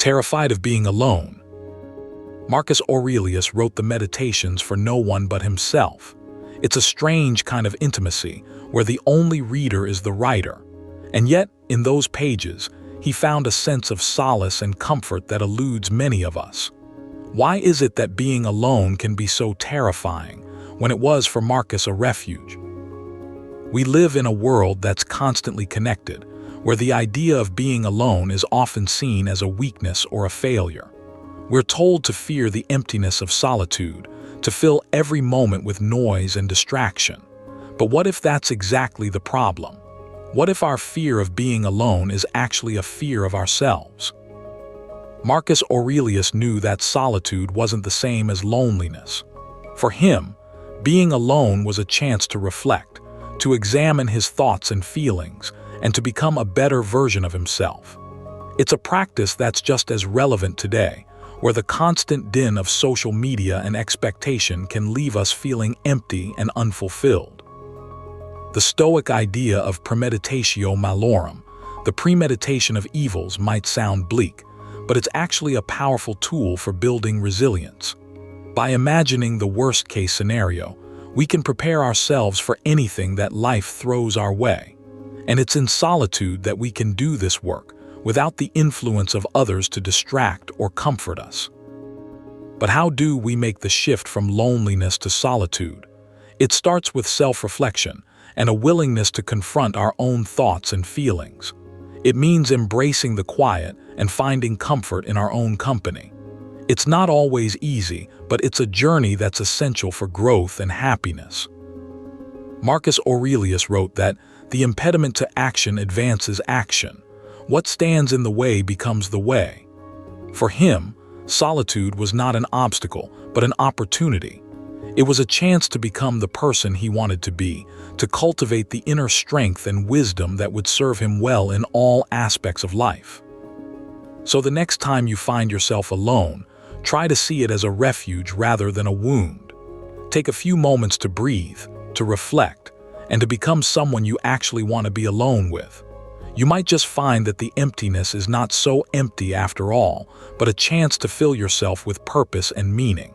terrified of being alone. Marcus Aurelius wrote the Meditations for no one but himself. It's a strange kind of intimacy where the only reader is the writer. And yet, in those pages, he found a sense of solace and comfort that eludes many of us. Why is it that being alone can be so terrifying when it was for Marcus a refuge? We live in a world that's constantly connected, where the idea of being alone is often seen as a weakness or a failure. We're told to fear the emptiness of solitude, to fill every moment with noise and distraction. But what if that's exactly the problem? What if our fear of being alone is actually a fear of ourselves? Marcus Aurelius knew that solitude wasn't the same as loneliness. For him, being alone was a chance to reflect, to examine his thoughts and feelings, and to become a better version of himself. It's a practice that's just as relevant today, where the constant din of social media and expectation can leave us feeling empty and unfulfilled. The Stoic idea of premeditatio malorum, the premeditation of evils, might sound bleak, but it's actually a powerful tool for building resilience. By imagining the worst-case scenario, we can prepare ourselves for anything that life throws our way. And it's in solitude that we can do this work, without the influence of others to distract or comfort us. But how do we make the shift from loneliness to solitude? It starts with self-reflection and a willingness to confront our own thoughts and feelings. It means embracing the quiet and finding comfort in our own company. It's not always easy, but it's a journey that's essential for growth and happiness. Marcus Aurelius wrote that the impediment to action advances action. What stands in the way becomes the way. For him, solitude was not an obstacle, but an opportunity. It was a chance to become the person he wanted to be, to cultivate the inner strength and wisdom that would serve him well in all aspects of life. So the next time you find yourself alone, try to see it as a refuge rather than a wound. Take a few moments to breathe, to reflect, and to become someone you actually want to be alone with. You might just find that the emptiness is not so empty after all, but a chance to fill yourself with purpose and meaning.